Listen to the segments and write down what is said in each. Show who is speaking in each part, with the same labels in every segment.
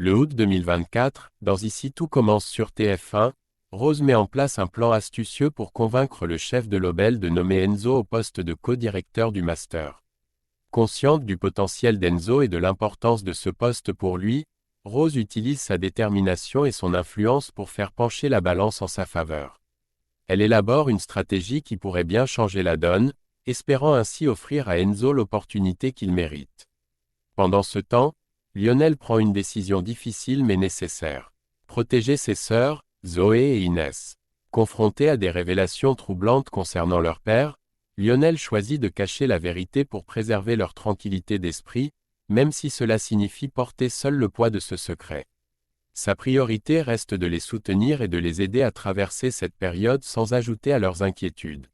Speaker 1: Le août 2024, dans Ici tout commence sur TF1, Rose met en place un plan astucieux pour convaincre le chef de l'Obel de nommer Enzo au poste de co-directeur du master. Consciente du potentiel d'Enzo et de l'importance de ce poste pour lui, Rose utilise sa détermination et son influence pour faire pencher la balance en sa faveur. Elle élabore une stratégie qui pourrait bien changer la donne, espérant ainsi offrir à Enzo l'opportunité qu'il mérite. Pendant ce temps, Lionel prend une décision difficile mais nécessaire. Protéger ses sœurs, Zoé et Inès. Confronté à des révélations troublantes concernant leur père, Lionel choisit de cacher la vérité pour préserver leur tranquillité d'esprit, même si cela signifie porter seul le poids de ce secret. Sa priorité reste de les soutenir et de les aider à traverser cette période sans ajouter à leurs inquiétudes.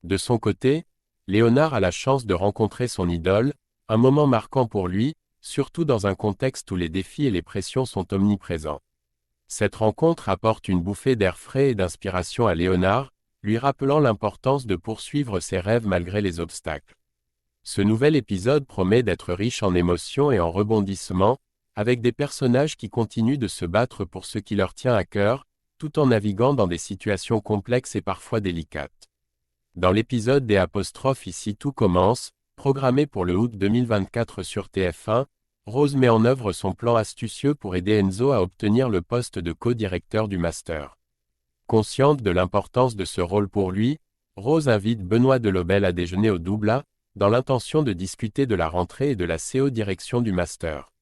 Speaker 1: De son côté, Léonard a la chance de rencontrer son idole, un moment marquant pour lui, surtout dans un contexte où les défis et les pressions sont omniprésents. Cette rencontre apporte une bouffée d'air frais et d'inspiration à Léonard, lui rappelant l'importance de poursuivre ses rêves malgré les obstacles. Ce nouvel épisode promet d'être riche en émotions et en rebondissements, avec des personnages qui continuent de se battre pour ce qui leur tient à cœur, tout en naviguant dans des situations complexes et parfois délicates. Dans l'épisode des apostrophes Ici tout commence, programmé pour le août 2024 sur TF1, Rose met en œuvre son plan astucieux pour aider Enzo à obtenir le poste de co-directeur du master. Consciente de l'importance de ce rôle pour lui, Rose invite Benoît Delobel à déjeuner au Doubla, dans l'intention de discuter de la rentrée et de la co-direction du master.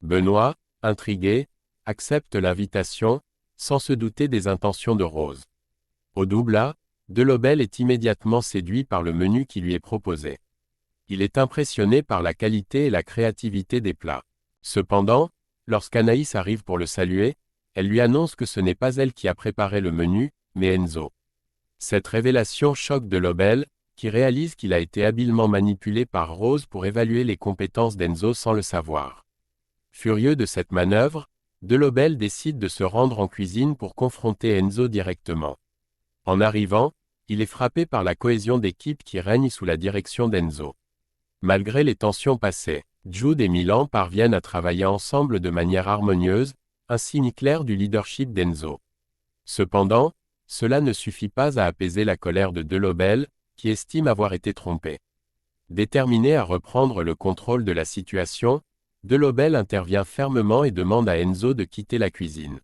Speaker 1: Benoît, intrigué, accepte l'invitation, sans se douter des intentions de Rose. Au Doubla, Delobel est immédiatement séduit par le menu qui lui est proposé. Il est impressionné par la qualité et la créativité des plats. Cependant, lorsqu'Anaïs arrive pour le saluer, elle lui annonce que ce n'est pas elle qui a préparé le menu, mais Enzo. Cette révélation choque Delobel, qui réalise qu'il a été habilement manipulé par Rose pour évaluer les compétences d'Enzo sans le savoir. Furieux de cette manœuvre, Delobel décide de se rendre en cuisine pour confronter Enzo directement. En arrivant, il est frappé par la cohésion d'équipe qui règne sous la direction d'Enzo. Malgré les tensions passées, Jude et Milan parviennent à travailler ensemble de manière harmonieuse, un signe clair du leadership d'Enzo. Cependant, cela ne suffit pas à apaiser la colère de Delobel, qui estime avoir été trompé. Déterminé à reprendre le contrôle de la situation, Delobel intervient fermement et demande à Enzo de quitter la cuisine.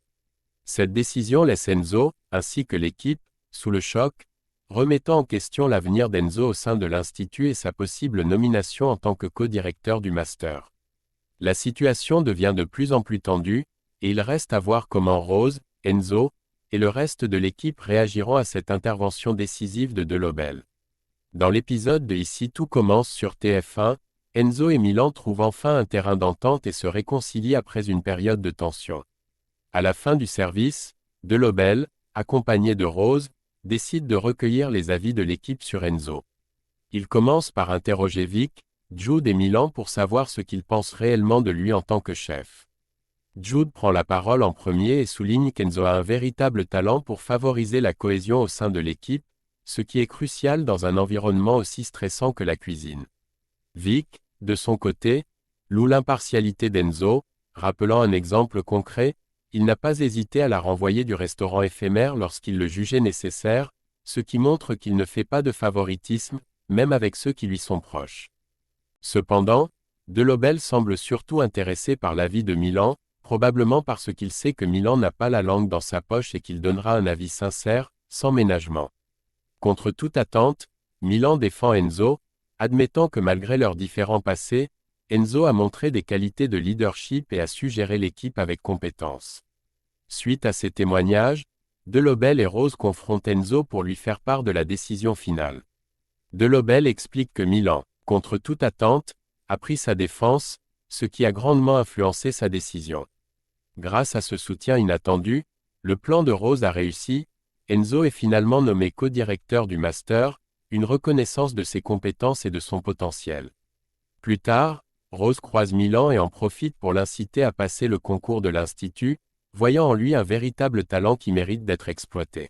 Speaker 1: Cette décision laisse Enzo, ainsi que l'équipe, sous le choc, remettant en question l'avenir d'Enzo au sein de l'Institut et sa possible nomination en tant que co-directeur du master. La situation devient de plus en plus tendue, et il reste à voir comment Rose, Enzo, et le reste de l'équipe réagiront à cette intervention décisive de Delobel. Dans l'épisode de Ici tout commence sur TF1, Enzo et Milan trouvent enfin un terrain d'entente et se réconcilient après une période de tension. À la fin du service, Delobel, accompagné de Rose, décide de recueillir les avis de l'équipe sur Enzo. Il commence par interroger Vic, Jude et Milan pour savoir ce qu'ils pensent réellement de lui en tant que chef. Jude prend la parole en premier et souligne qu'Enzo a un véritable talent pour favoriser la cohésion au sein de l'équipe, ce qui est crucial dans un environnement aussi stressant que la cuisine. Vic, de son côté, loue l'impartialité d'Enzo, rappelant un exemple concret, il n'a pas hésité à la renvoyer du restaurant éphémère lorsqu'il le jugeait nécessaire, ce qui montre qu'il ne fait pas de favoritisme, même avec ceux qui lui sont proches. Cependant, Delobel semble surtout intéressé par l'avis de Milan, probablement parce qu'il sait que Milan n'a pas la langue dans sa poche et qu'il donnera un avis sincère, sans ménagement. Contre toute attente, Milan défend Enzo, admettant que malgré leurs différends passés, Enzo a montré des qualités de leadership et a su gérer l'équipe avec compétence. Suite à ces témoignages, Delobel et Rose confrontent Enzo pour lui faire part de la décision finale. Delobel explique que Milan, contre toute attente, a pris sa défense, ce qui a grandement influencé sa décision. Grâce à ce soutien inattendu, le plan de Rose a réussi, Enzo est finalement nommé co-directeur du master, une reconnaissance de ses compétences et de son potentiel. Plus tard, Rose croise Milan et en profite pour l'inciter à passer le concours de l'Institut, voyant en lui un véritable talent qui mérite d'être exploité.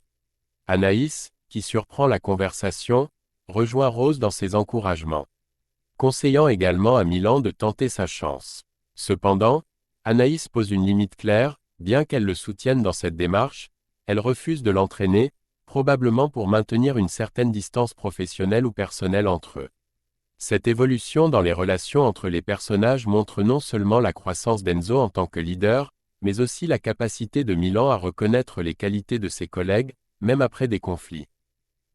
Speaker 1: Anaïs, qui surprend la conversation, rejoint Rose dans ses encouragements, conseillant également à Milan de tenter sa chance. Cependant, Anaïs pose une limite claire, bien qu'elle le soutienne dans cette démarche, elle refuse de l'entraîner, probablement pour maintenir une certaine distance professionnelle ou personnelle entre eux. Cette évolution dans les relations entre les personnages montre non seulement la croissance d'Enzo en tant que leader, mais aussi la capacité de Milan à reconnaître les qualités de ses collègues, même après des conflits.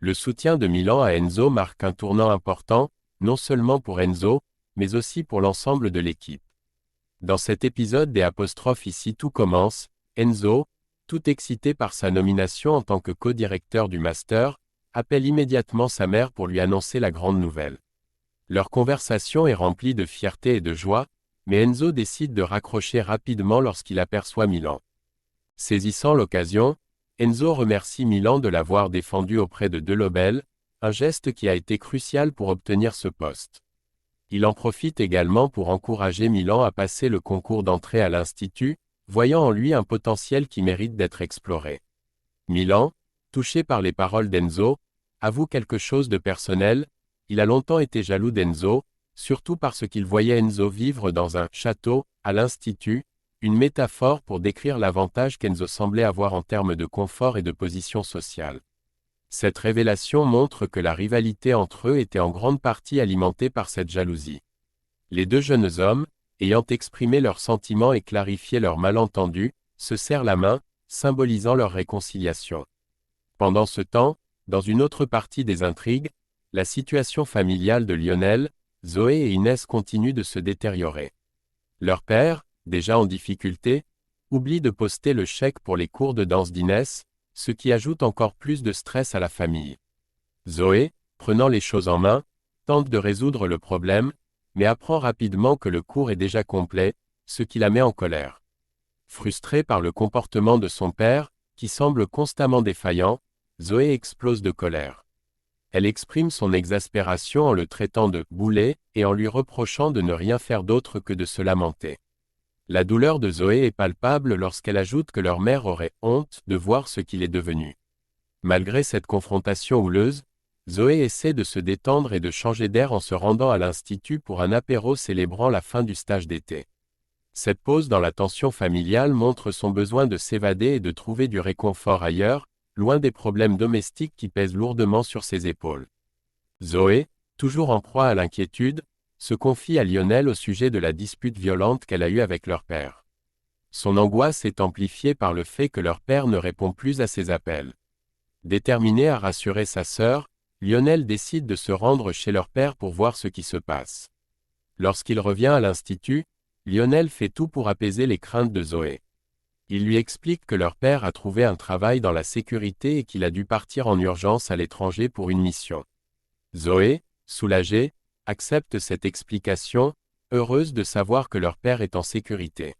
Speaker 1: Le soutien de Milan à Enzo marque un tournant important, non seulement pour Enzo, mais aussi pour l'ensemble de l'équipe. Dans cet épisode des apostrophes ici tout commence, Enzo, tout excité par sa nomination en tant que co-directeur du master, appelle immédiatement sa mère pour lui annoncer la grande nouvelle. Leur conversation est remplie de fierté et de joie, mais Enzo décide de raccrocher rapidement lorsqu'il aperçoit Milan. Saisissant l'occasion, Enzo remercie Milan de l'avoir défendu auprès de Delobel, un geste qui a été crucial pour obtenir ce poste. Il en profite également pour encourager Milan à passer le concours d'entrée à l'Institut, voyant en lui un potentiel qui mérite d'être exploré. Milan, touché par les paroles d'Enzo, avoue quelque chose de personnel. Il a longtemps été jaloux d'Enzo, surtout parce qu'il voyait Enzo vivre dans un « château » à l'Institut, une métaphore pour décrire l'avantage qu'Enzo semblait avoir en termes de confort et de position sociale. Cette révélation montre que la rivalité entre eux était en grande partie alimentée par cette jalousie. Les deux jeunes hommes, ayant exprimé leurs sentiments et clarifié leurs malentendus, se serrent la main, symbolisant leur réconciliation. Pendant ce temps, dans une autre partie des intrigues, la situation familiale de Lionel, Zoé et Inès continue de se détériorer. Leur père, déjà en difficulté, oublie de poster le chèque pour les cours de danse d'Inès, ce qui ajoute encore plus de stress à la famille. Zoé, prenant les choses en main, tente de résoudre le problème, mais apprend rapidement que le cours est déjà complet, ce qui la met en colère. Frustrée par le comportement de son père, qui semble constamment défaillant, Zoé explose de colère. Elle exprime son exaspération en le traitant de « boulet » et en lui reprochant de ne rien faire d'autre que de se lamenter. La douleur de Zoé est palpable lorsqu'elle ajoute que leur mère aurait honte de voir ce qu'il est devenu. Malgré cette confrontation houleuse, Zoé essaie de se détendre et de changer d'air en se rendant à l'Institut pour un apéro célébrant la fin du stage d'été. Cette pause dans la tension familiale montre son besoin de s'évader et de trouver du réconfort ailleurs, loin des problèmes domestiques qui pèsent lourdement sur ses épaules. Zoé, toujours en proie à l'inquiétude, se confie à Lionel au sujet de la dispute violente qu'elle a eue avec leur père. Son angoisse est amplifiée par le fait que leur père ne répond plus à ses appels. Déterminé à rassurer sa sœur, Lionel décide de se rendre chez leur père pour voir ce qui se passe. Lorsqu'il revient à l'Institut, Lionel fait tout pour apaiser les craintes de Zoé. Il lui explique que leur père a trouvé un travail dans la sécurité et qu'il a dû partir en urgence à l'étranger pour une mission. Zoé, soulagée, accepte cette explication, heureuse de savoir que leur père est en sécurité.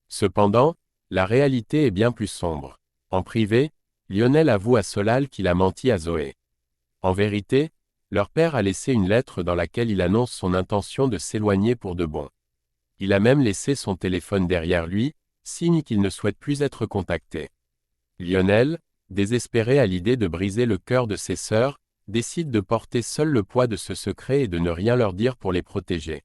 Speaker 1: Cependant, la réalité est bien plus sombre. En privé, Lionel avoue à Solal qu'il a menti à Zoé. En vérité, leur père a laissé une lettre dans laquelle il annonce son intention de s'éloigner pour de bon. Il a même laissé son téléphone derrière lui, signe qu'il ne souhaite plus être contacté. Lionel, désespéré à l'idée de briser le cœur de ses sœurs, décide de porter seul le poids de ce secret et de ne rien leur dire pour les protéger.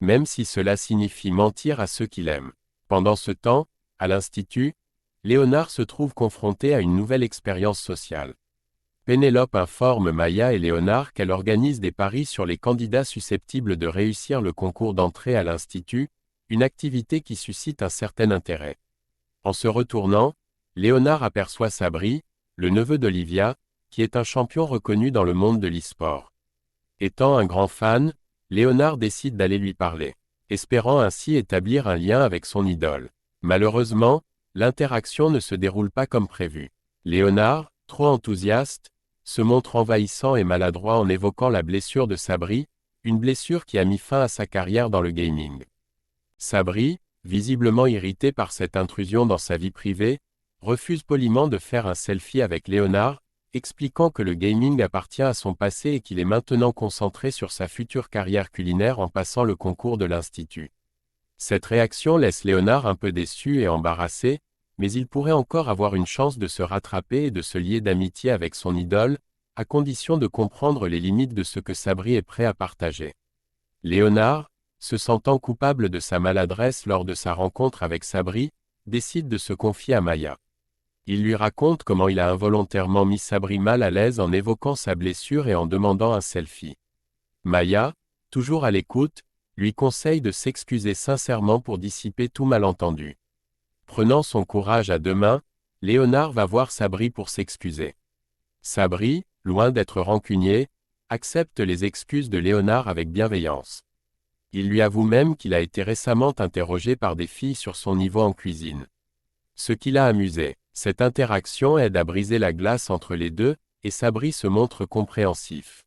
Speaker 1: Même si cela signifie mentir à ceux qu'il aime. Pendant ce temps, à l'Institut, Léonard se trouve confronté à une nouvelle expérience sociale. Pénélope informe Maya et Léonard qu'elle organise des paris sur les candidats susceptibles de réussir le concours d'entrée à l'Institut, une activité qui suscite un certain intérêt. En se retournant, Léonard aperçoit Sabri, le neveu d'Olivia, qui est un champion reconnu dans le monde de l'e-sport. Étant un grand fan, Léonard décide d'aller lui parler, espérant ainsi établir un lien avec son idole. Malheureusement, l'interaction ne se déroule pas comme prévu. Léonard, trop enthousiaste, se montre envahissant et maladroit en évoquant la blessure de Sabri, une blessure qui a mis fin à sa carrière dans le gaming. Sabri, visiblement irrité par cette intrusion dans sa vie privée, refuse poliment de faire un selfie avec Léonard, expliquant que le gaming appartient à son passé et qu'il est maintenant concentré sur sa future carrière culinaire en passant le concours de l'Institut. Cette réaction laisse Léonard un peu déçu et embarrassé, mais il pourrait encore avoir une chance de se rattraper et de se lier d'amitié avec son idole, à condition de comprendre les limites de ce que Sabri est prêt à partager. Léonard, se sentant coupable de sa maladresse lors de sa rencontre avec Sabri, décide de se confier à Maya. Il lui raconte comment il a involontairement mis Sabri mal à l'aise en évoquant sa blessure et en demandant un selfie. Maya, toujours à l'écoute, lui conseille de s'excuser sincèrement pour dissiper tout malentendu. Prenant son courage à deux mains, Léonard va voir Sabri pour s'excuser. Sabri, loin d'être rancunier, accepte les excuses de Léonard avec bienveillance. Il lui avoue même qu'il a été récemment interrogé par des filles sur son niveau en cuisine. Ce qui l'a amusé, cette interaction aide à briser la glace entre les deux, et Sabri se montre compréhensif.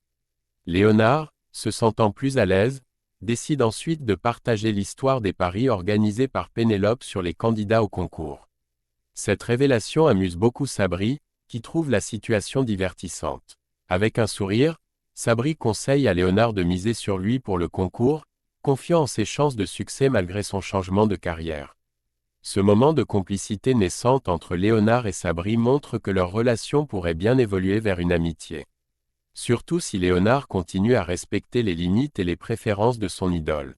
Speaker 1: Léonard, se sentant plus à l'aise, décide ensuite de partager l'histoire des paris organisés par Pénélope sur les candidats au concours. Cette révélation amuse beaucoup Sabri, qui trouve la situation divertissante. Avec un sourire, Sabri conseille à Léonard de miser sur lui pour le concours, confiant en ses chances de succès malgré son changement de carrière. Ce moment de complicité naissante entre Léonard et Sabri montre que leur relation pourrait bien évoluer vers une amitié. Surtout si Léonard continue à respecter les limites et les préférences de son idole.